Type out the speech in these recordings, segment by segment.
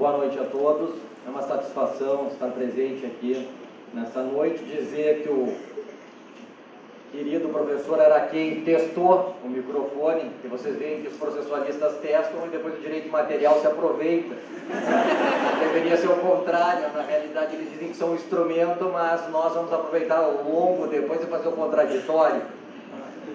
boa noite a todos. É uma satisfação estar presente aqui nessa noite. Dizer que o querido professor Araquém testou o microfone, que vocês veem que os processualistas testam e depois o direito material se aproveita. Deveria ser o contrário, na realidade eles dizem que são um instrumento, mas nós vamos aproveitar o longo depois e fazer o contraditório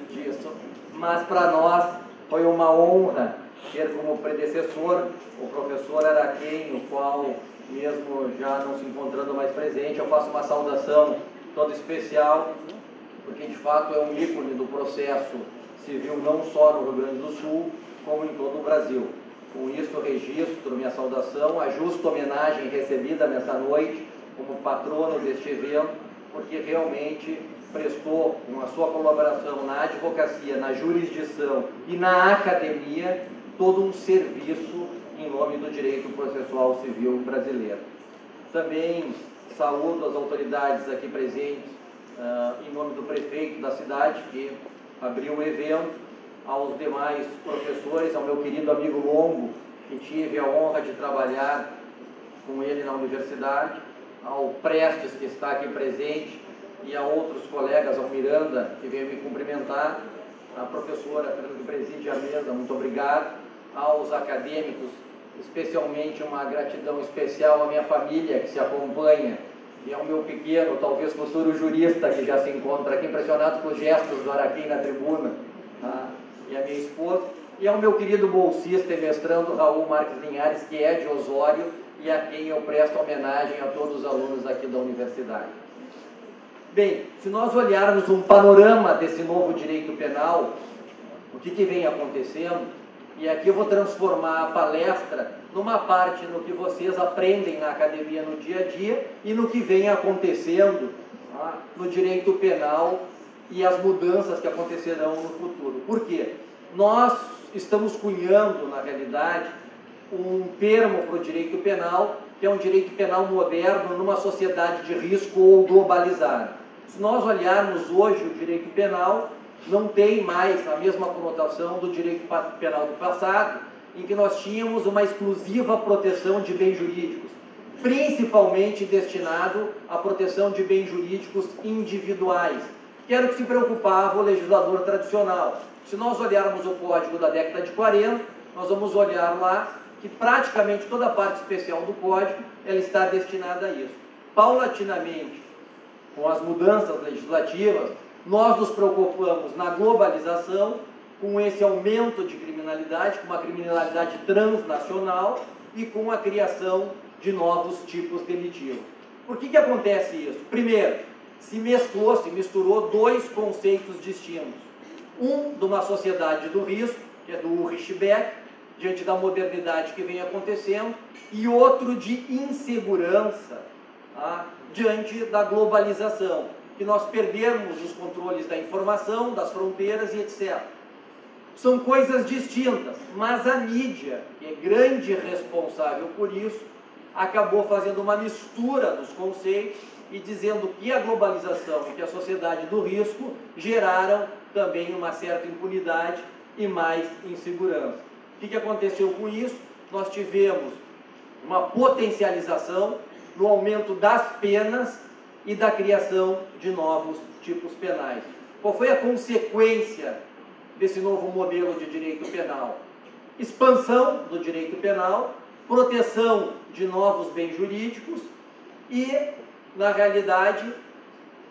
disso. Mas para nós foi uma honra ter como predecessor o professor Araquém, o qual, mesmo já não se encontrando mais presente, eu faço uma saudação toda especial, porque de fato é um ícone do processo civil, não só no Rio Grande do Sul, como em todo o Brasil. Com isso, registro minha saudação, a justa homenagem recebida nessa noite como patrono deste evento, porque realmente prestou, com a sua colaboração na advocacia, na jurisdição e na academia, todo um serviço em nome do direito processual civil brasileiro. Também saúdo as autoridades aqui presentes, em nome do prefeito da cidade, que abriu o evento, aos demais professores, ao meu querido amigo Longo, que tive a honra de trabalhar com ele na universidade, ao Prestes, que está aqui presente, e a outros colegas, ao Miranda, que veio me cumprimentar, a professora que preside a mesa, muito obrigado, aos acadêmicos, especialmente uma gratidão especial à minha família, que se acompanha, e ao meu pequeno, talvez futuro jurista, que já se encontra aqui, impressionado com os gestos do Araquém na tribuna, e a minha esposa, e ao meu querido bolsista e mestrando Raul Marques Linhares, que é de Osório, e a quem eu presto homenagem a todos os alunos aqui da universidade. Bem, se nós olharmos um panorama desse novo direito penal, o que vem acontecendo, e aqui eu vou transformar a palestra numa parte no que vocês aprendem na academia no dia a dia e no que vem acontecendo no direito penal e as mudanças que acontecerão no futuro. Por quê? Nós estamos cunhando, na realidade, um termo para o direito penal, que é um direito penal moderno numa sociedade de risco ou globalizada. Se nós olharmos hoje o direito penal, não tem mais a mesma conotação do direito penal do passado, em que nós tínhamos uma exclusiva proteção de bens jurídicos, principalmente destinado à proteção de bens jurídicos individuais, que era o que se preocupava o legislador tradicional. Se nós olharmos o Código da década de 40, nós vamos olhar lá que praticamente toda a parte especial do Código ela está destinada a isso. Paulatinamente, com as mudanças legislativas, nós nos preocupamos na globalização, com esse aumento de criminalidade, com uma criminalidade transnacional e com a criação de novos tipos delitivos. Por que acontece isso? Primeiro, se misturou dois conceitos distintos. Um de uma sociedade do risco, que é do Ulrich Beck, diante da modernidade que vem acontecendo, e outro de insegurança, diante da globalização, que nós perdemos os controles da informação, das fronteiras e etc. São coisas distintas, mas a mídia, que é grande responsável por isso, acabou fazendo uma mistura dos conceitos e dizendo que a globalização e que a sociedade do risco geraram também uma certa impunidade e mais insegurança. O que aconteceu com isso? Nós tivemos uma potencialização no aumento das penas e da criação de novos tipos penais. Qual foi a consequência desse novo modelo de direito penal? Expansão do direito penal, proteção de novos bens jurídicos e, na realidade,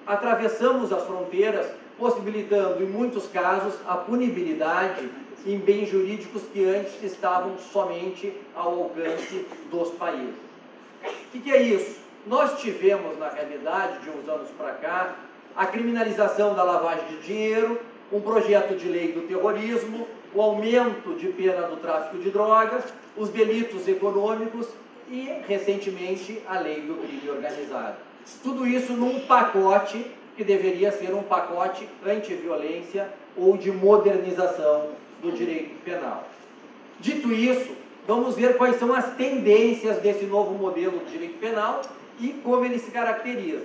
atravessamos as fronteiras, possibilitando, em muitos casos, a punibilidade em bens jurídicos que antes estavam somente ao alcance dos países. O que é isso? Nós tivemos, na realidade, de uns anos para cá, a criminalização da lavagem de dinheiro, um projeto de lei do terrorismo, o aumento de pena do tráfico de drogas, os delitos econômicos e, recentemente, a lei do crime organizado. Tudo isso num pacote que deveria ser um pacote anti-violência ou de modernização do direito penal. Dito isso, vamos ver quais são as tendências desse novo modelo de direito penal e como ele se caracteriza.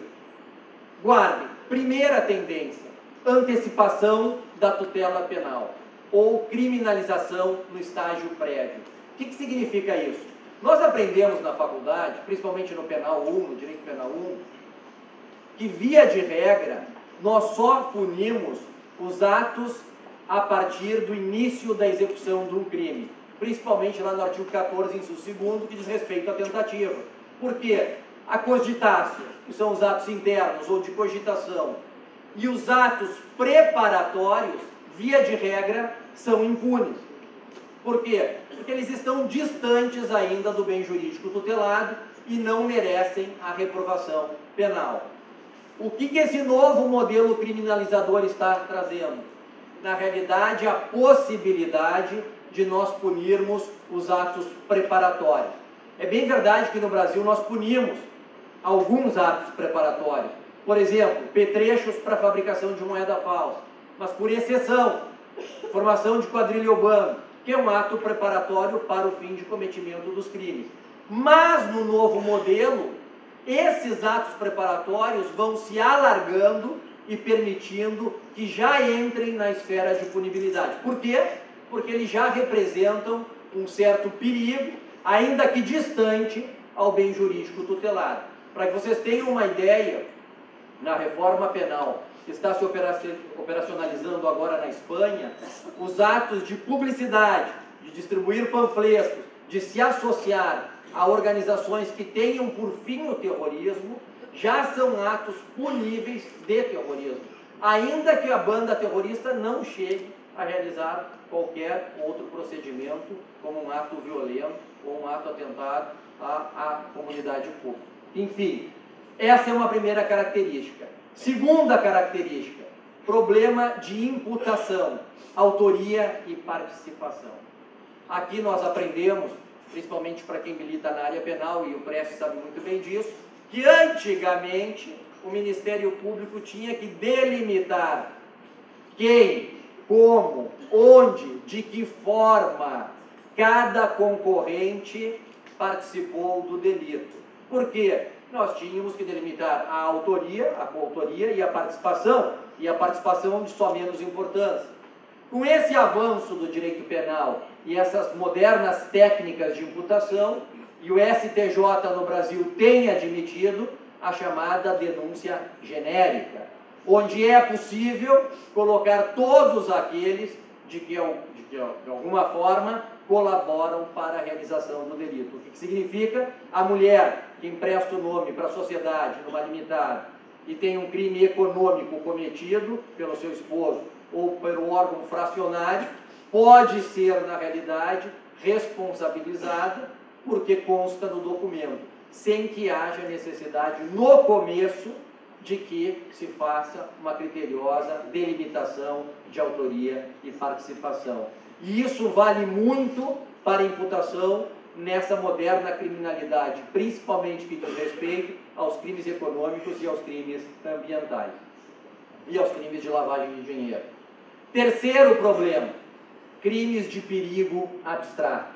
Guardem, primeira tendência, antecipação da tutela penal ou criminalização no estágio prévio. O que significa isso? Nós aprendemos na faculdade, principalmente no Penal 1, no Direito Penal 1, que, via de regra, nós só punimos os atos a partir do início da execução de um crime, principalmente lá no artigo 14, inciso 2º, que diz respeito à tentativa. Por quê? A cogitácia, que são os atos internos ou de cogitação, e os atos preparatórios, via de regra, são impunes. Por quê? Porque eles estão distantes ainda do bem jurídico tutelado e não merecem a reprovação penal. O que esse novo modelo criminalizador está trazendo? Na realidade, a possibilidade de nós punirmos os atos preparatórios. É bem verdade que no Brasil nós punimos alguns atos preparatórios. Por exemplo, petrechos para fabricação de moeda falsa. Mas por exceção, formação de quadrilha urbana, que é um ato preparatório para o fim de cometimento dos crimes. Mas no novo modelo, esses atos preparatórios vão se alargando e permitindo que já entrem na esfera de punibilidade. Por quê? Porque eles já representam um certo perigo, ainda que distante, ao bem jurídico tutelado. Para que vocês tenham uma ideia, na reforma penal que está se operacionalizando agora na Espanha, os atos de publicidade, de distribuir panfletos, de se associar a organizações que tenham por fim o terrorismo, já são atos puníveis de terrorismo, ainda que a banda terrorista não chegue a realizar qualquer outro procedimento, como um ato violento ou um ato atentado à comunidade pública. Enfim, essa é uma primeira característica. Segunda característica, problema de imputação, autoria e participação. Aqui nós aprendemos, principalmente para quem milita na área penal, e o Prestes sabe muito bem disso, que antigamente o Ministério Público tinha que delimitar quem, como, onde, de que forma cada concorrente participou do delito. Por quê? Nós tínhamos que delimitar a autoria, a coautoria e a participação de só menos importância. Com esse avanço do direito penal e essas modernas técnicas de imputação, e o STJ no Brasil tem admitido a chamada denúncia genérica, onde é possível colocar todos aqueles de que de alguma forma colaboram para a realização do delito. O que significa? A mulher que empresta o nome para a sociedade numa limitada e tem um crime econômico cometido pelo seu esposo ou pelo órgão fracionário, pode ser, na realidade, responsabilizada porque consta no documento, sem que haja necessidade no começo de que se faça uma criteriosa delimitação de autoria e participação. E isso vale muito para a imputação nessa moderna criminalidade, principalmente que diz respeito aos crimes econômicos e aos crimes ambientais e aos crimes de lavagem de dinheiro. Terceiro problema, crimes de perigo abstrato.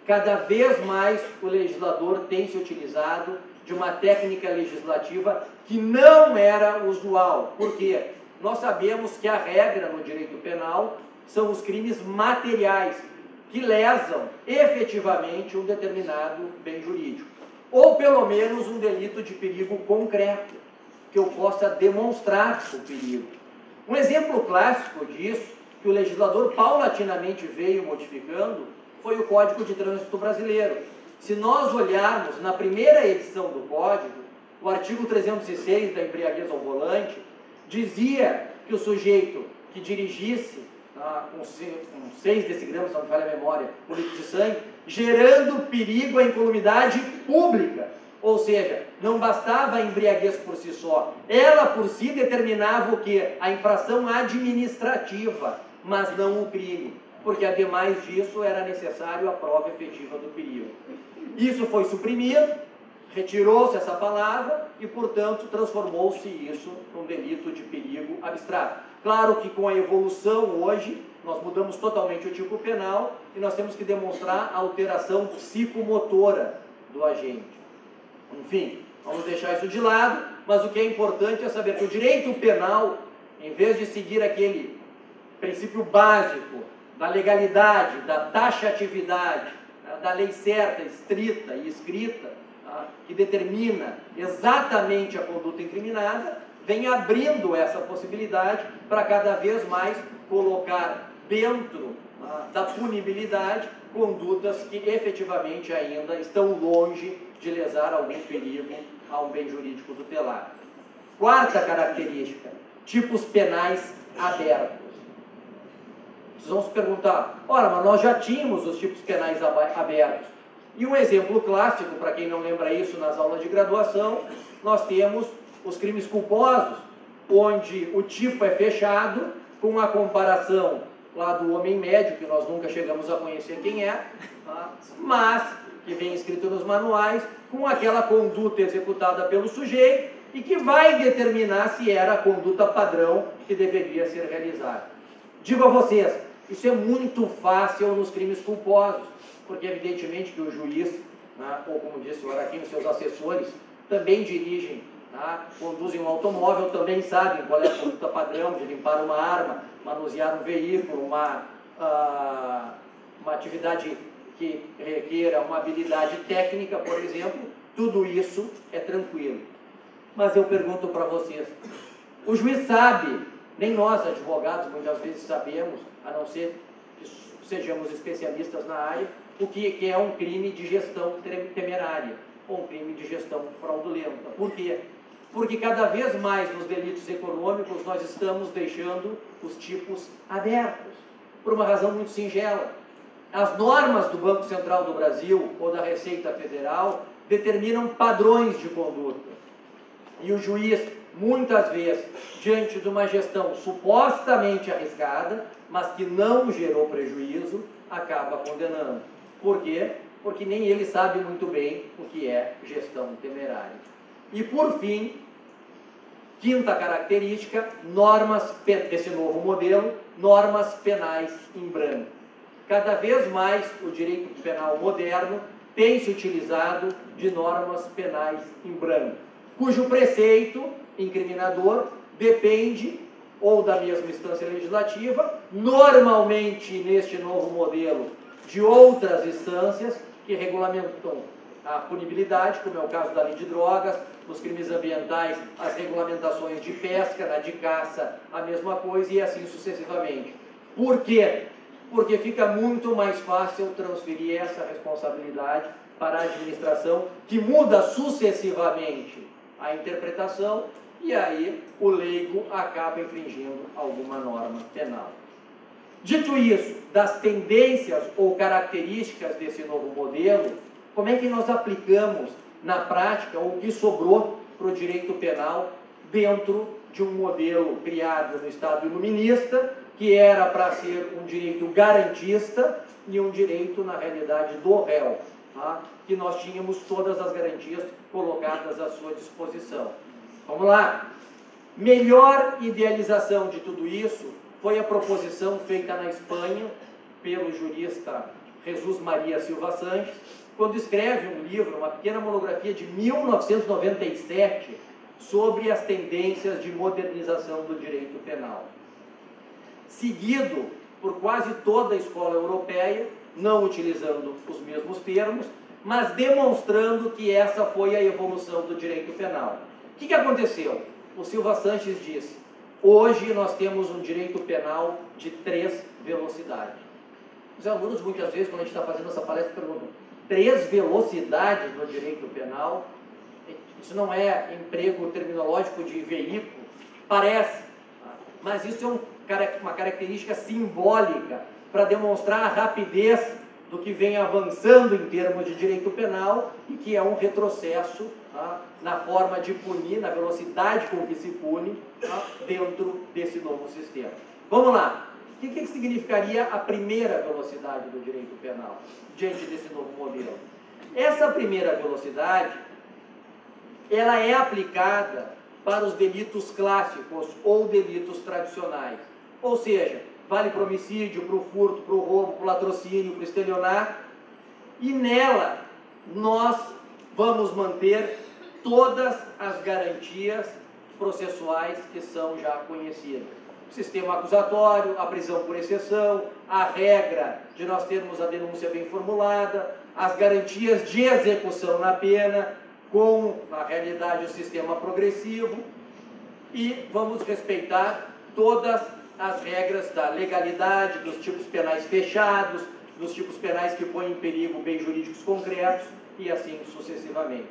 Cada vez mais o legislador tem se utilizado de uma técnica legislativa que não era usual. Por quê? Nós sabemos que a regra no direito penal são os crimes materiais, que lesam efetivamente um determinado bem jurídico, ou pelo menos um delito de perigo concreto, que eu possa demonstrar o perigo. Um exemplo clássico disso, que o legislador paulatinamente veio modificando, foi o Código de Trânsito Brasileiro. Se nós olharmos na primeira edição do Código, o artigo 306 da embriaguez ao volante dizia que o sujeito que dirigisse com 6 decigramas, se não me falha a memória, por litro de sangue, gerando perigo à incolumidade pública. Ou seja, não bastava a embriaguez por si só, ela por si determinava o quê? A infração administrativa, mas não o crime, porque ademais disso era necessário a prova efetiva do perigo. Isso foi suprimido, retirou-se essa palavra e, portanto, transformou-se isso num delito de perigo abstrato. Claro que com a evolução hoje, nós mudamos totalmente o tipo penal e nós temos que demonstrar a alteração psicomotora do agente. Enfim, vamos deixar isso de lado, mas o que é importante é saber que o direito penal, em vez de seguir aquele princípio básico da legalidade, da taxatividade da lei certa, estrita e escrita, que determina exatamente a conduta incriminada, vem abrindo essa possibilidade para cada vez mais colocar dentro da punibilidade condutas que efetivamente ainda estão longe de lesar algum perigo a um bem jurídico tutelar. Quarta característica, tipos penais abertos. Vocês vão se perguntar, ora, mas nós já tínhamos os tipos penais abertos. E um exemplo clássico, para quem não lembra isso nas aulas de graduação, nós temos os crimes culposos, onde o tipo é fechado, com a comparação lá do homem médio, que nós nunca chegamos a conhecer quem é, mas que vem escrito nos manuais, com aquela conduta executada pelo sujeito e que vai determinar se era a conduta padrão que deveria ser realizada. Digo a vocês, isso é muito fácil nos crimes culposos, porque evidentemente que o juiz, ou como disse o Araquém, os seus assessores, também dirigem, conduzem um automóvel, também sabem qual é a conduta padrão de limpar uma arma, manusear um veículo, uma atividade que requer uma habilidade técnica, por exemplo, tudo isso é tranquilo. Mas eu pergunto para vocês, o juiz sabe, nem nós advogados muitas vezes sabemos, a não ser que sejamos especialistas na área, o que é um crime de gestão temerária, ou um crime de gestão fraudulenta. Por quê? Porque cada vez mais nos delitos econômicos nós estamos deixando os tipos abertos, por uma razão muito singela. As normas do Banco Central do Brasil ou da Receita Federal determinam padrões de conduta. E o juiz, muitas vezes, diante de uma gestão supostamente arriscada, mas que não gerou prejuízo, acaba condenando. Por quê? Porque nem ele sabe muito bem o que é gestão temerária. E, por fim, quinta característica, normas desse novo modelo, normas penais em branco. Cada vez mais o direito penal moderno tem se utilizado de normas penais em branco, cujo preceito incriminador depende ou da mesma instância legislativa, normalmente neste novo modelo de outras instâncias que regulamentam a punibilidade, como é o caso da lei de drogas, nos crimes ambientais, as regulamentações de pesca, na de caça, a mesma coisa e assim sucessivamente. Por quê? Porque fica muito mais fácil transferir essa responsabilidade para a administração, que muda sucessivamente a interpretação, e aí o leigo acaba infringindo alguma norma penal. Dito isso, das tendências ou características desse novo modelo, como é que nós aplicamos na prática o que sobrou para o direito penal dentro de um modelo criado no Estado iluminista, que era para ser um direito garantista e um direito, na realidade, do réu, que nós tínhamos todas as garantias colocadas à sua disposição. Vamos lá. Melhor idealização de tudo isso foi a proposição feita na Espanha pelo jurista Jesus Maria Silva Sanches, quando escreve um livro, uma pequena monografia de 1997, sobre as tendências de modernização do direito penal. Seguido por quase toda a escola europeia, não utilizando os mesmos termos, mas demonstrando que essa foi a evolução do direito penal. O que aconteceu? O Silva Sanches disse, hoje nós temos um direito penal de 3 velocidades. Os alunos, muitas vezes, quando a gente está fazendo essa palestra, perguntam, 3 velocidades no direito penal? Isso não é emprego terminológico de veículo? Parece, mas isso é uma característica simbólica para demonstrar a rapidez do que vem avançando em termos de direito penal e que é um retrocesso na forma de punir, na velocidade com que se pune dentro desse novo sistema. Vamos lá. O que significaria a primeira velocidade do direito penal diante desse novo modelo? Essa primeira velocidade, ela é aplicada para os delitos clássicos ou delitos tradicionais. Ou seja, vale para o homicídio, para o furto, para o roubo, para o latrocínio, para o estelionato. E nela, nós vamos manter todas as garantias processuais que são já conhecidas. sistema acusatório, a prisão por exceção, a regra de nós termos a denúncia bem formulada, as garantias de execução na pena, com, na realidade, o sistema progressivo, e vamos respeitar todas as regras da legalidade, dos tipos penais fechados, dos tipos penais que põem em perigo bens jurídicos concretos, e assim sucessivamente.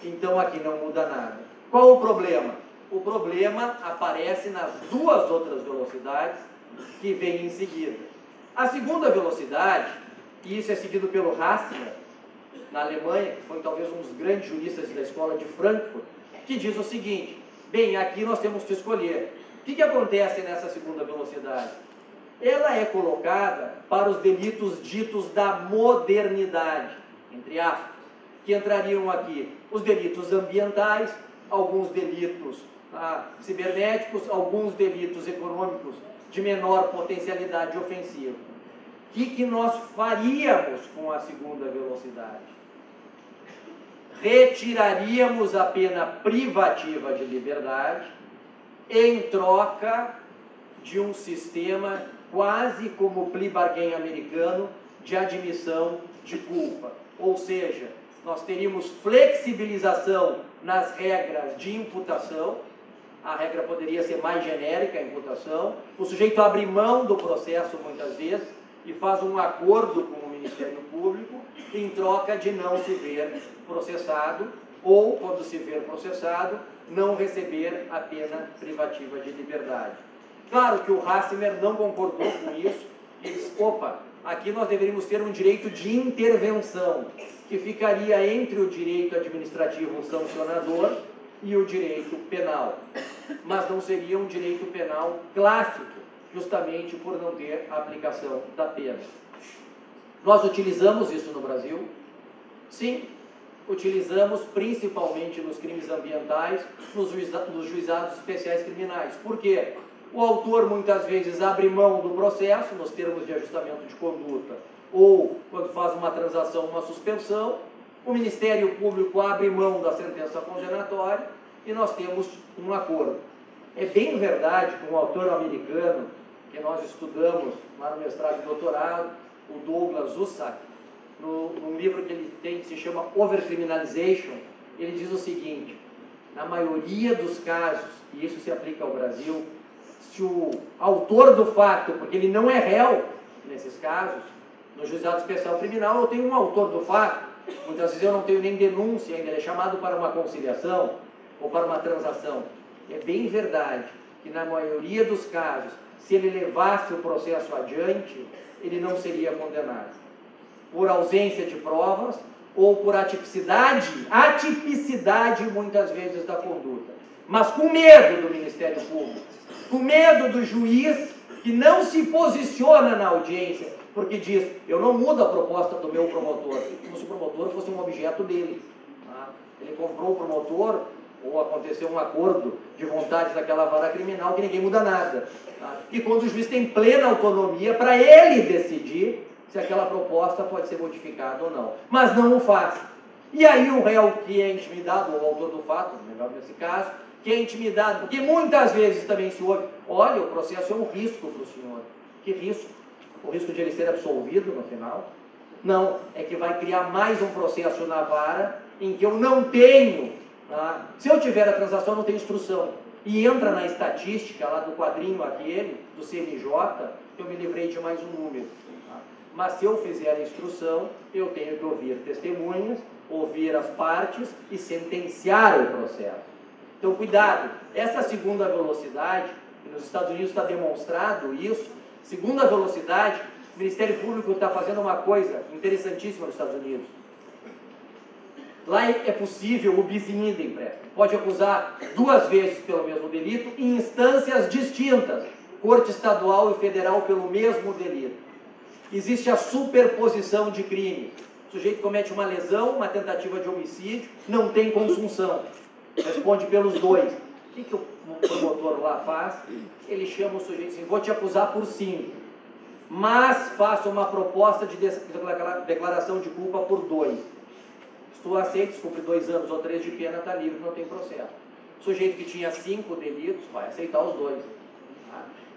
Então aqui não muda nada. Qual o problema? O problema aparece nas duas outras velocidades que vêm em seguida. A segunda velocidade, e isso é seguido pelo Hassler, na Alemanha, que foi talvez um dos grandes juristas da escola de Frankfurt, que diz o seguinte: bem, aqui nós temos que escolher. O que acontece nessa segunda velocidade? Ela é colocada para os delitos ditos da modernidade, entre aspas, que entrariam aqui os delitos ambientais, alguns delitos cibernéticos, alguns delitos econômicos de menor potencialidade ofensiva. O que nós faríamos com a segunda velocidade? Retiraríamos a pena privativa de liberdade em troca de um sistema quase como o plea bargain americano de admissão de culpa. Ou seja, nós teríamos flexibilização nas regras de imputação, a regra poderia ser mais genérica, a imputação, o sujeito abre mão do processo muitas vezes e faz um acordo com o Ministério Público em troca de não se ver processado, ou, quando se ver processado, não receber a pena privativa de liberdade. Claro que o Hassler não concordou com isso, e disse: opa, aqui nós deveríamos ter um direito de intervenção, que ficaria entre o direito administrativo sancionador e o direito penal, mas não seria um direito penal clássico, justamente por não ter a aplicação da pena. Nós utilizamos isso no Brasil? Sim, utilizamos principalmente nos crimes ambientais, nos juizados especiais criminais. Por quê? O autor muitas vezes abre mão do processo, nos termos de ajustamento de conduta, ou quando faz uma transação, uma suspensão, o Ministério Público abre mão da sentença condenatória e nós temos um acordo. É bem verdade que um autor americano, que nós estudamos lá no mestrado e doutorado, o Douglas Ussack, num livro que ele tem que se chama Overcriminalization, ele diz o seguinte: na maioria dos casos, e isso se aplica ao Brasil, se o autor do fato, porque ele não é réu nesses casos, no juizado especial criminal eu tenho um autor do fato, muitas vezes eu não tenho nem denúncia ainda, ele é chamado para uma conciliação ou para uma transação. É bem verdade que na maioria dos casos, se ele levasse o processo adiante, ele não seria condenado, por ausência de provas ou por atipicidade muitas vezes da conduta, mas com medo do Ministério Público, com medo do juiz que não se posiciona na audiência, porque diz: eu não mudo a proposta do meu promotor, como se o promotor fosse um objeto dele. Ele comprou o promotor, ou aconteceu um acordo de vontades daquela vara criminal que ninguém muda nada. E quando o juiz tem plena autonomia para ele decidir se aquela proposta pode ser modificada ou não, mas não o faz. E aí o réu que é intimidado, ou o autor do fato, melhor nesse caso, que é intimidado, porque muitas vezes também se ouve: olha, o processo é um risco para o senhor. Que risco? O risco de ele ser absolvido no final? Não, é que vai criar mais um processo na vara em que eu não tenho, se eu tiver a transação, eu não tenho instrução. E entra na estatística lá do quadrinho aquele, do CNJ, que eu me livrei de mais um número. Mas se eu fizer a instrução, eu tenho que ouvir testemunhas, ouvir as partes e sentenciar o processo. Então, cuidado, essa segunda velocidade, e nos Estados Unidos está demonstrado isso, segunda velocidade, o Ministério Público está fazendo uma coisa interessantíssima nos Estados Unidos. Lá é possível o bis in idem, pode acusar duas vezes pelo mesmo delito em instâncias distintas, Corte Estadual e Federal pelo mesmo delito. Existe a superposição de crimes. O sujeito comete uma lesão, uma tentativa de homicídio, não tem consunção, responde pelos dois. O que o promotor lá faz? Ele chama o sujeito assim: vou te acusar por 5, mas faço uma proposta de declaração de culpa por 2. Se tu aceitas, cumpre 2 anos ou 3 de pena, está livre, não tem processo. O sujeito que tinha 5 delitos vai aceitar os 2.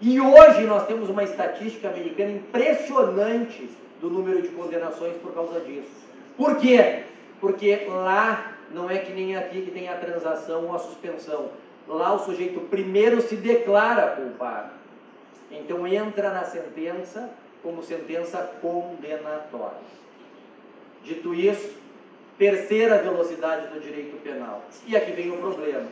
E hoje nós temos uma estatística americana impressionante do número de condenações por causa disso. Por quê? Porque lá não é que nem aqui que tem a transação ou a suspensão. Lá o sujeito primeiro se declara culpado. Então entra na sentença como sentença condenatória. Dito isso, terceira velocidade do direito penal. E aqui vem o problema.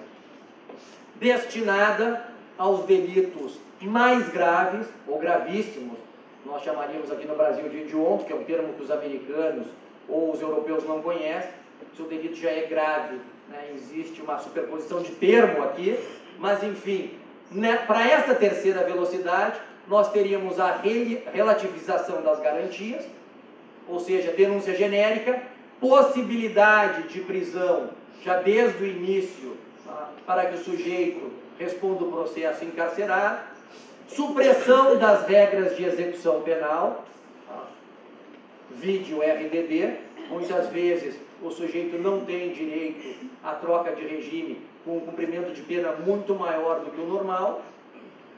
Destinada aos delitos mais graves ou gravíssimos, nós chamaríamos aqui no Brasil de hediondo, que é um termo que os americanos ou os europeus não conhecem. Se o delito já é grave, né, existe uma superposição de termo aqui, mas enfim, né, para esta terceira velocidade, nós teríamos a relativização das garantias, ou seja, denúncia genérica, possibilidade de prisão já desde o início, tá, para que o sujeito responda o processo encarcerado, supressão das regras de execução penal, tá, vide o RDD, muitas vezes o sujeito não tem direito à troca de regime com um cumprimento de pena muito maior do que o normal,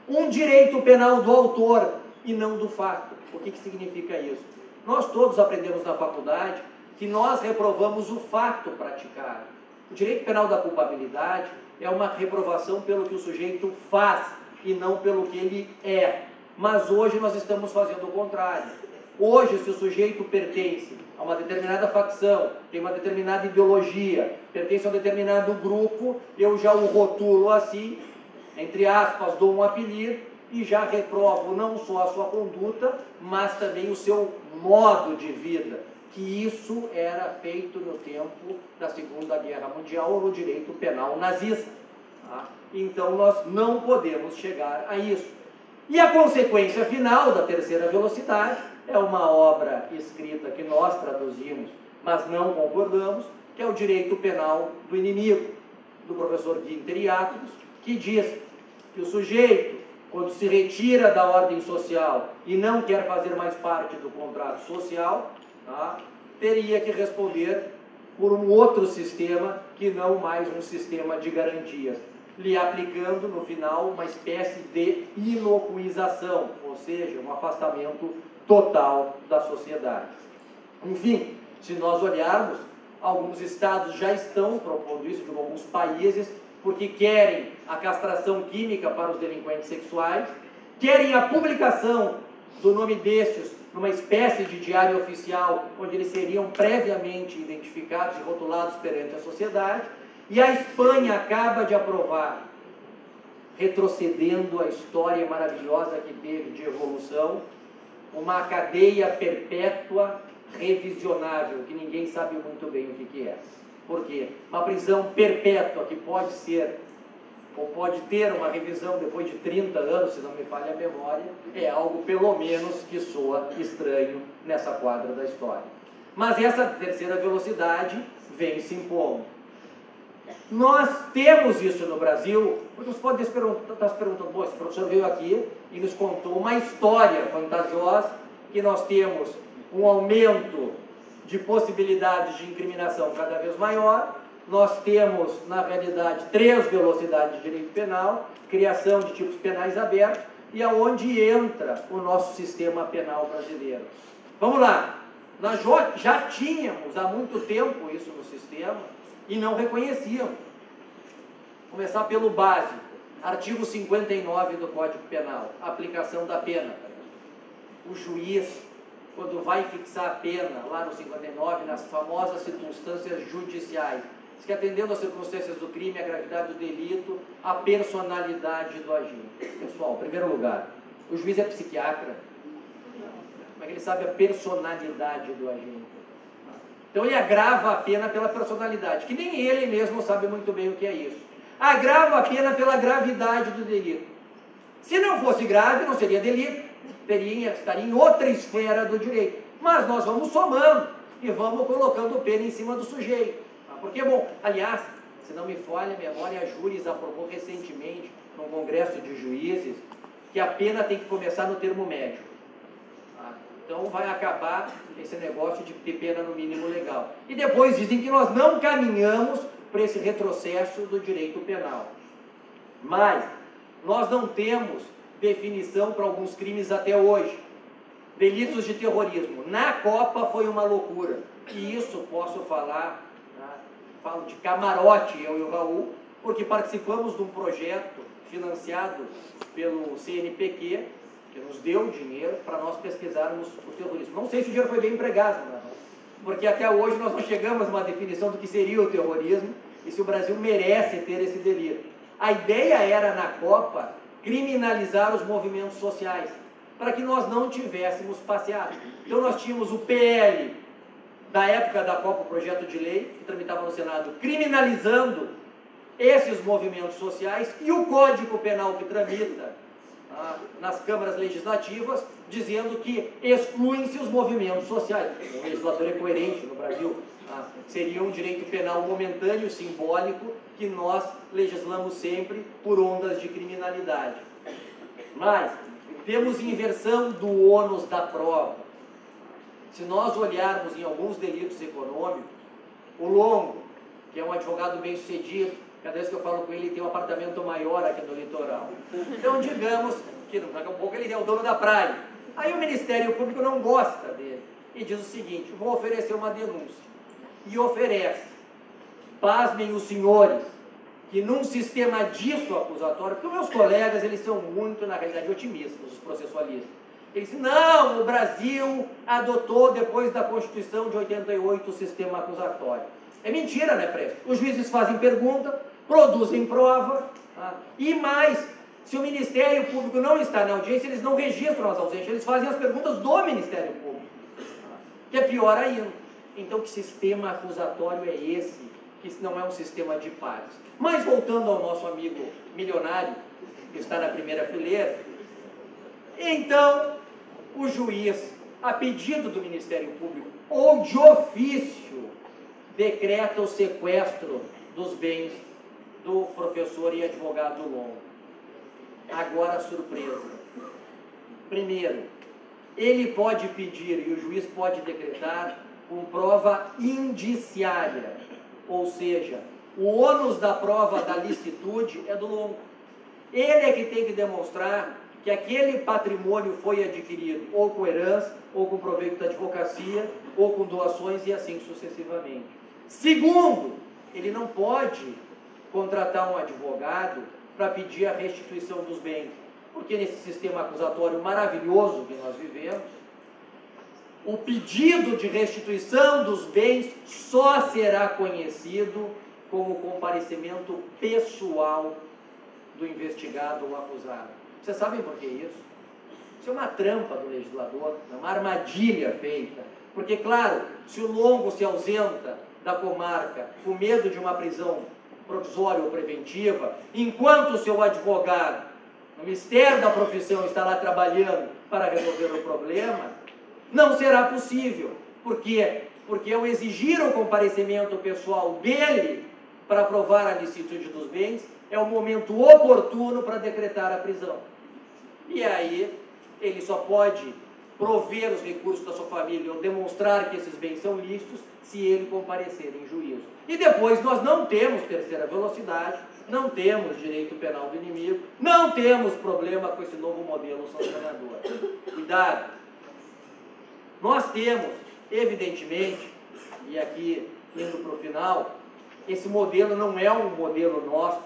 um direito penal do autor e não do fato. O que significa isso? Nós todos aprendemos na faculdade que nós reprovamos o fato praticado. O direito penal da culpabilidade é uma reprovação pelo que o sujeito faz e não pelo que ele é. Mas hoje nós estamos fazendo o contrário. Hoje, se o sujeito pertence a uma determinada facção, tem uma determinada ideologia, pertence a um determinado grupo, eu já o rotulo assim, entre aspas, dou um apelido e já reprovo não só a sua conduta, mas também o seu modo de vida, que isso era feito no tempo da Segunda Guerra Mundial ou no direito penal nazista. Tá? Então nós não podemos chegar a isso. E a consequência final da terceira velocidade é uma obra escrita que nós traduzimos, mas não concordamos, que é o direito penal do inimigo, do professor Günther Jacobs, que diz que o sujeito, quando se retira da ordem social e não quer fazer mais parte do contrato social, tá, teria que responder por um outro sistema que não mais um sistema de garantias, lhe aplicando no final uma espécie de inocuização, ou seja, um afastamento total da sociedade. Enfim, se nós olharmos, alguns estados já estão propondo isso, de alguns países, porque querem a castração química para os delinquentes sexuais, querem a publicação do nome destes numa espécie de diário oficial, onde eles seriam previamente identificados e rotulados perante a sociedade, e a Espanha acaba de aprovar, retrocedendo a história maravilhosa que teve de evolução, uma cadeia perpétua revisionável, que ninguém sabe muito bem o que é. Por quê? Uma prisão perpétua que pode ser, ou pode ter uma revisão depois de 30 anos, se não me falha a memória, é algo pelo menos que soa estranho nessa quadra da história. Mas essa terceira velocidade vem se impondo. Nós temos isso no Brasil, porque você pode estar se perguntando, bom, esse professor veio aqui e nos contou uma história fantasiosa, que nós temos um aumento de possibilidades de incriminação cada vez maior, nós temos, na realidade, 3 velocidades de direito penal, criação de tipos penais abertos, e aonde entra o nosso sistema penal brasileiro. Vamos lá, nós já tínhamos há muito tempo isso no sistema, e não reconhecíamos. Começar pelo básico, artigo 59 do Código Penal, aplicação da pena. O juiz, quando vai fixar a pena, lá no 59, nas famosas circunstâncias judiciais, diz que atendendo às circunstâncias do crime, a gravidade do delito, a personalidade do agente. Pessoal, em primeiro lugar, o juiz é psiquiatra. Como é que ele sabe a personalidade do agente? Então ele agrava a pena pela personalidade, que nem ele mesmo sabe muito bem o que é isso. Agrava a pena pela gravidade do delito. Se não fosse grave, não seria delito, estaria em outra esfera do direito. Mas nós vamos somando e vamos colocando pena em cima do sujeito. Porque, bom, aliás, se não me falha a memória, a Júris aprovou recentemente, num congresso de juízes, que a pena tem que começar no termo médio. Então vai acabar esse negócio de ter pena no mínimo legal. E depois dizem que nós não caminhamos para esse retrocesso do direito penal. Mas nós não temos definição para alguns crimes até hoje. Delitos de terrorismo. Na Copa foi uma loucura. E isso posso falar, falo de camarote, eu e o Raul, porque participamos de um projeto financiado pelo CNPq, que nos deu dinheiro para nós pesquisarmos o terrorismo. Não sei se o dinheiro foi bem empregado, porque até hoje nós não chegamos a uma definição do que seria o terrorismo e se o Brasil merece ter esse delito. A ideia era, na Copa, criminalizar os movimentos sociais, para que nós não tivéssemos passeado. Então nós tínhamos o PL, da época da Copa, o projeto de lei, que tramitava no Senado, criminalizando esses movimentos sociais, e o Código Penal que tramita nas câmaras legislativas, dizendo que excluem-se os movimentos sociais. O legislador é coerente no Brasil. Seria um direito penal momentâneo, simbólico, que nós legislamos sempre por ondas de criminalidade. Mas temos inversão do ônus da prova. Se nós olharmos em alguns delitos econômicos, o Longo, que é um advogado bem sucedido, cada vez que eu falo com ele, tem um apartamento maior aqui no litoral. Então, digamos que daqui a pouco ele é o dono da praia. Aí o Ministério Público não gosta dele e diz o seguinte: vou oferecer uma denúncia. E oferece, pasmem os senhores, que num sistema disso acusatório, porque os meus colegas, eles são muito, na realidade, otimistas, os processualistas. Eles dizem, não, o Brasil adotou, depois da Constituição de 88, o sistema acusatório. É mentira, né, Presto? Os juízes fazem pergunta, produzem prova, e mais, se o Ministério Público não está na audiência, eles não registram as ausências, eles fazem as perguntas do Ministério Público, que é pior ainda. Então, que sistema acusatório é esse? Que não é um sistema de pares. Mas, voltando ao nosso amigo milionário, que está na primeira fileira, então, o juiz, a pedido do Ministério Público, ou de ofício, decreta o sequestro dos bens do professor e advogado Longo. Agora a surpresa. Primeiro, ele pode pedir, e o juiz pode decretar, com prova indiciária, ou seja, o ônus da prova da licitude é do Longo. Ele é que tem que demonstrar que aquele patrimônio foi adquirido ou com herança, ou com proveito da advocacia, ou com doações e assim sucessivamente. Segundo, ele não pode contratar um advogado para pedir a restituição dos bens, porque nesse sistema acusatório maravilhoso que nós vivemos, o pedido de restituição dos bens só será conhecido com o comparecimento pessoal do investigado ou acusado. Vocês sabem por que isso? Isso é uma trampa do legislador, é uma armadilha feita. Porque, claro, se o Longo se ausenta da comarca com medo de uma prisão provisória ou preventiva, enquanto o seu advogado, no mistério da profissão, está lá trabalhando para resolver o problema, não será possível. Por quê? Porque ao exigir o comparecimento pessoal dele para provar a licitude dos bens, é o momento oportuno para decretar a prisão. E aí, ele só pode prover os recursos da sua família ou demonstrar que esses bens são lícitos se ele comparecer em juízo. E depois nós não temos terceira velocidade, não temos direito penal do inimigo, não temos problema com esse novo modelo sancionador. Cuidado! Nós temos, evidentemente, e aqui indo para o final, esse modelo não é um modelo nosso,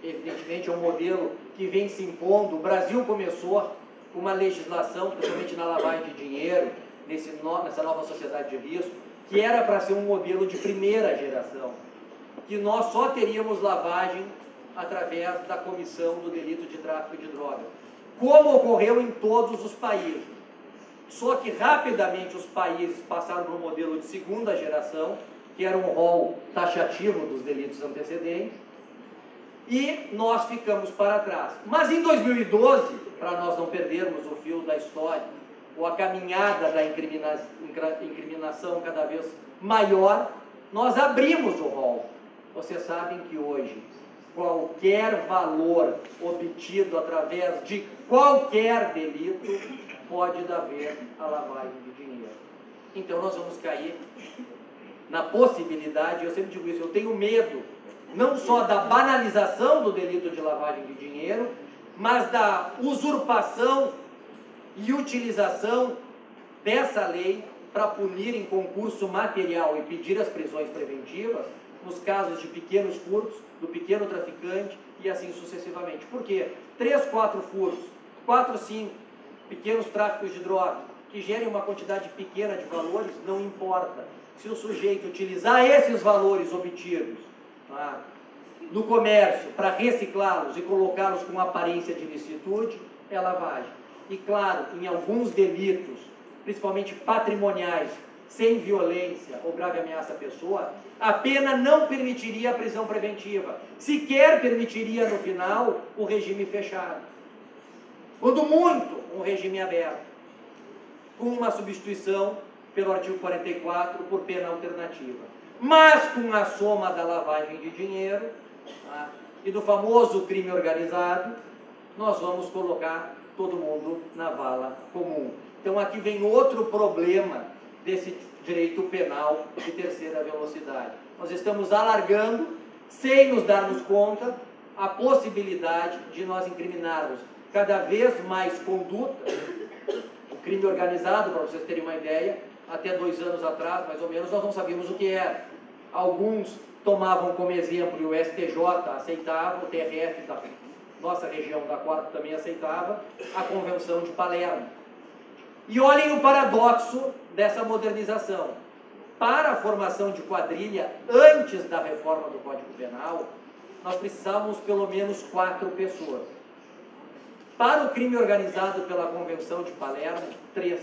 evidentemente é um modelo que vem se impondo. O Brasil começou com uma legislação, principalmente na lavagem de dinheiro, nessa nova sociedade de risco, que era para ser um modelo de primeira geração, que nós só teríamos lavagem através da comissão do delito de tráfico de drogas, como ocorreu em todos os países. Só que rapidamente os países passaram para um modelo de segunda geração, que era um rol taxativo dos delitos antecedentes, e nós ficamos para trás. Mas em 2012, para nós não perdermos o fio da história, ou a caminhada da incriminação cada vez maior, nós abrimos o rol. Vocês sabem que hoje, qualquer valor obtido através de qualquer delito pode dar ver a lavagem de dinheiro. Então nós vamos cair na possibilidade, eu sempre digo isso, eu tenho medo, não só da banalização do delito de lavagem de dinheiro, mas da usurpação e utilização dessa lei para punir em concurso material e pedir as prisões preventivas nos casos de pequenos furtos, do pequeno traficante e assim sucessivamente. Por quê? 3, 4 furtos, 4, 5 pequenos tráficos de drogas que gerem uma quantidade pequena de valores, não importa. Se o sujeito utilizar esses valores obtidos no comércio para reciclá-los e colocá-los com aparência de ilicitude, é lavagem. E claro, em alguns delitos, principalmente patrimoniais, sem violência ou grave ameaça à pessoa, a pena não permitiria a prisão preventiva, sequer permitiria no final o regime fechado. Quando muito, um regime aberto, com uma substituição pelo artigo 44 por pena alternativa. Mas com a soma da lavagem de dinheiro e do famoso crime organizado, nós vamos colocar todo mundo na vala comum. Então aqui vem outro problema desse direito penal de terceira velocidade. Nós estamos alargando, sem nos darmos conta, a possibilidade de nós incriminarmos cada vez mais condutas. O crime organizado, para vocês terem uma ideia, até 2 anos atrás, mais ou menos, nós não sabíamos o que era. Alguns tomavam como exemplo, e o STJ aceitava, o TRF da nossa região da Quarta também aceitava, a Convenção de Palermo. E olhem o paradoxo dessa modernização. Para a formação de quadrilha, antes da reforma do Código Penal, nós precisávamos pelo menos 4 pessoas. Para o crime organizado pela Convenção de Palermo, 3.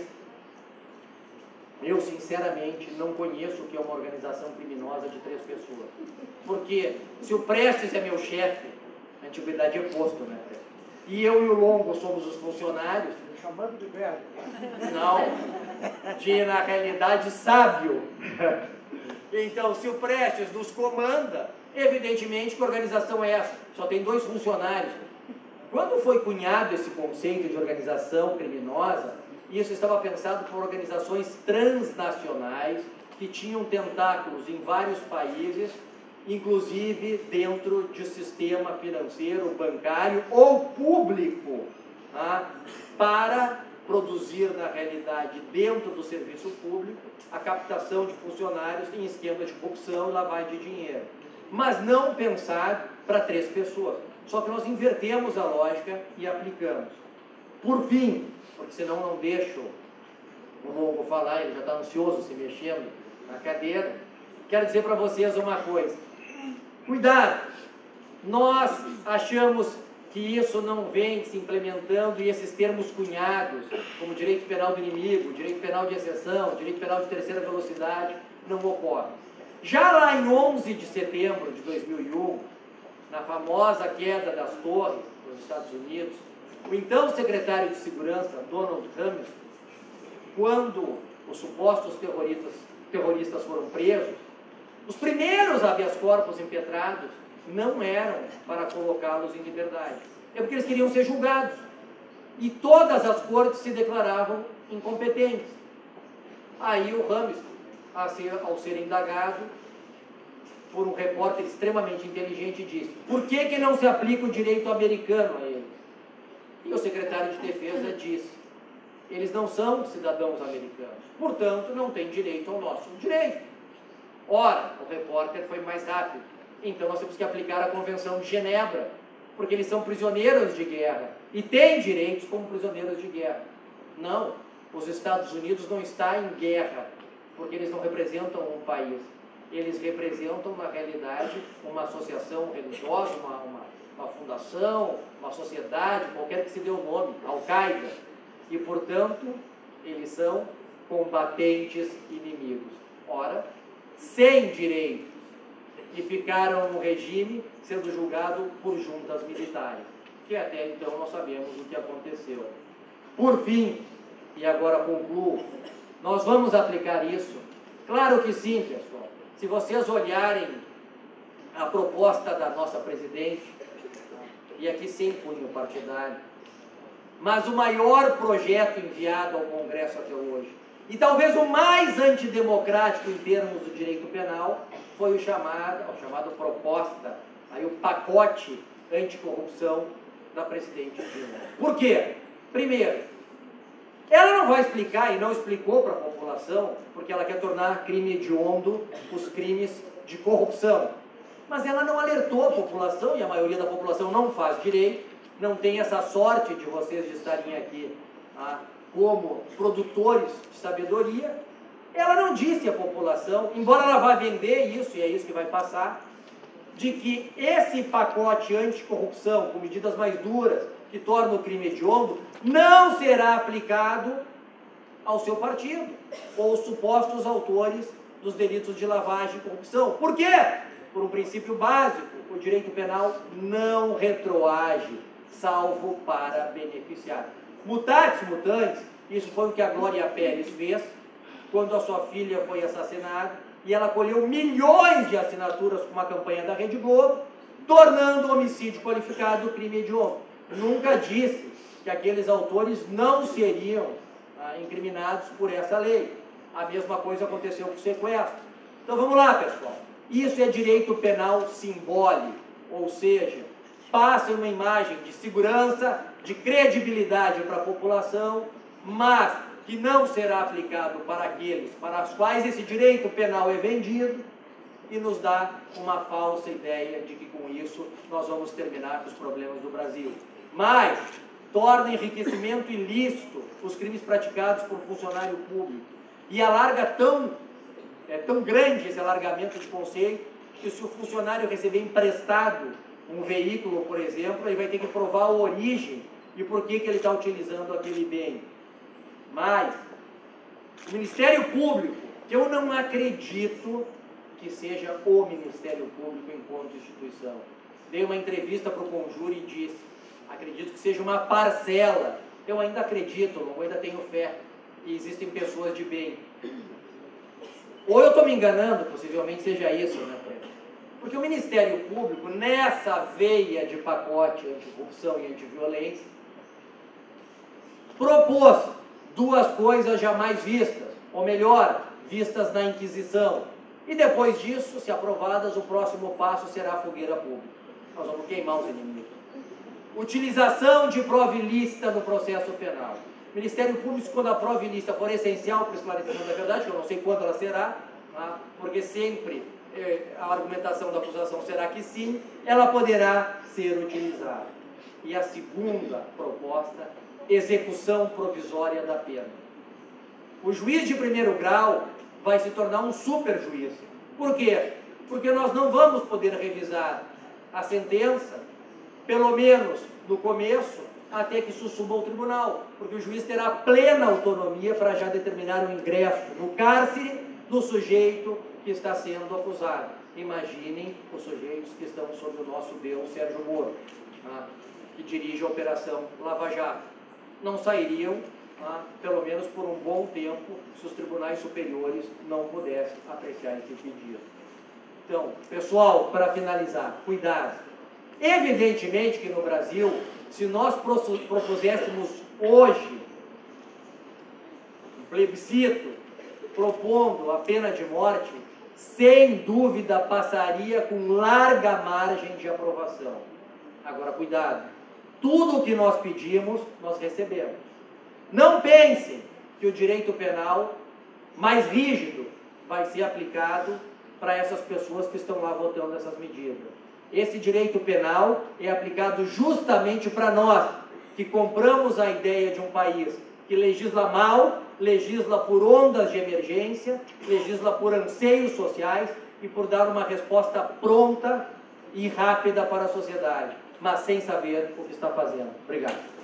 Eu, sinceramente, não conheço o que é uma organização criminosa de 3 pessoas. Porque se o Prestes é meu chefe, a antiguidade é posto, né? E eu e o Longo somos os funcionários. Chamando de velho. Não, de, na realidade, sábio. Então, se o Prestes nos comanda, evidentemente que organização é essa? Só tem 2 funcionários. Quando foi cunhado esse conceito de organização criminosa, isso estava pensado por organizações transnacionais que tinham tentáculos em vários países, inclusive dentro de sistema financeiro, bancário ou público, para produzir, na realidade, dentro do serviço público, a captação de funcionários em esquema de corrupção e lavagem de dinheiro. Mas não pensado para 3 pessoas. Só que nós invertemos a lógica e aplicamos. Por fim, porque senão não deixo o Longo falar, ele já está ansioso se mexendo na cadeira, quero dizer para vocês uma coisa. Cuidado! Nós achamos que isso não vem se implementando e esses termos cunhados, como direito penal do inimigo, direito penal de exceção, direito penal de terceira velocidade, não ocorrem. Já lá em 11 de setembro de 2001, na famosa queda das torres nos Estados Unidos, o então secretário de Segurança, Donald Rumsfeld, quando os supostos terroristas foram presos, os primeiros habeas corpus impetrados não eram para colocá-los em liberdade. É porque eles queriam ser julgados. E todas as cortes se declaravam incompetentes. Aí o Rumsfeld, ao ser indagado por um repórter extremamente inteligente, disse: por que não se aplica o direito americano a eles? E o secretário de Defesa disse: eles não são cidadãos americanos, portanto não têm direito ao nosso direito. Ora, o repórter foi mais rápido. Então nós temos que aplicar a Convenção de Genebra, porque eles são prisioneiros de guerra e têm direitos como prisioneiros de guerra. Não, os Estados Unidos não estão em guerra, porque eles não representam um país. Eles representam, na realidade, uma associação religiosa, uma fundação, uma sociedade, qualquer que se dê o nome, Al-Qaeda. E, portanto, eles são combatentes inimigos. Ora, sem direitos, e ficaram no regime sendo julgado por juntas militares, que até então nós sabemos o que aconteceu. Por fim, e agora concluo, nós vamos aplicar isso? Claro que sim, pessoal. Se vocês olharem a proposta da nossa presidente, e aqui sem cunho partidário, mas o maior projeto enviado ao Congresso até hoje, e talvez o mais antidemocrático em termos do direito penal, foi o chamado proposta, aí o pacote anticorrupção da presidente Dilma. Por quê? Primeiro, ela não vai explicar e não explicou para a população porque ela quer tornar crime hediondo os crimes de corrupção. Mas ela não alertou a população, e a maioria da população não faz direito, não tem essa sorte de vocês de estarem aqui como produtores de sabedoria. Ela não disse à população, embora ela vá vender isso, e é isso que vai passar, de que esse pacote anticorrupção, com medidas mais duras, que torna o crime hediondo, não será aplicado ao seu partido, ou aos supostos autores dos delitos de lavagem e corrupção. Por quê? Por um princípio básico, o direito penal não retroage, salvo para beneficiar. Mutatis mutandis, isso foi o que a Glória Pérez fez, quando a sua filha foi assassinada, e ela colheu milhões de assinaturas com uma campanha da Rede Globo, tornando o homicídio qualificado crime hediondo. Nunca disse que aqueles autores não seriam incriminados por essa lei. A mesma coisa aconteceu com o sequestro. Então vamos lá, pessoal. Isso é direito penal simbólico, ou seja, passa uma imagem de segurança, de credibilidade para a população, mas que não será aplicado para aqueles para os quais esse direito penal é vendido, e nos dá uma falsa ideia de que com isso nós vamos terminar com os problemas do Brasil. Mas torna enriquecimento ilícito os crimes praticados por funcionário público e alarga tão grande esse alargamento de conceito que se o funcionário receber emprestado um veículo, por exemplo, ele vai ter que provar a origem e por que ele está utilizando aquele bem. Mas o Ministério Público, eu não acredito que seja o Ministério Público enquanto instituição. Dei uma entrevista para o Conjure e disse, acredito que seja uma parcela. Eu ainda acredito, eu ainda tenho fé que existem pessoas de bem. Ou eu estou me enganando, possivelmente seja isso, né, Pedro? Porque o Ministério Público, nessa veia de pacote anticorrupção e antiviolência, propôs duas coisas jamais vistas, ou melhor, vistas na Inquisição. E depois disso, se aprovadas, o próximo passo será a fogueira pública. Nós vamos queimar os inimigos. Utilização de prova ilícita no processo penal. O Ministério Público, quando a prova ilícita for essencial para o esclarecimento da verdade, que eu não sei quando ela será, porque sempre a argumentação da acusação será que sim, ela poderá ser utilizada. E a segunda proposta, execução provisória da pena. O juiz de primeiro grau vai se tornar um super juiz. Por quê? Porque nós não vamos poder revisar a sentença, pelo menos no começo, até que isso suba ao tribunal, porque o juiz terá plena autonomia para já determinar o ingresso no cárcere do sujeito que está sendo acusado. Imaginem os sujeitos que estão sob o nosso Deus Sérgio Moro, que dirige a Operação Lava Jato. Não sairiam, pelo menos por um bom tempo, se os tribunais superiores não pudessem apreciar esse pedido. Então, pessoal, para finalizar, cuidado. Evidentemente que no Brasil, se nós propuséssemos hoje um plebiscito propondo a pena de morte, sem dúvida passaria com larga margem de aprovação. Agora, cuidado. Tudo o que nós pedimos, nós recebemos. Não pensem que o direito penal mais rígido vai ser aplicado para essas pessoas que estão lá votando essas medidas. Esse direito penal é aplicado justamente para nós, que compramos a ideia de um país que legisla mal, legisla por ondas de emergência, legisla por anseios sociais e por dar uma resposta pronta e rápida para a sociedade, mas sem saber o que está fazendo. Obrigado.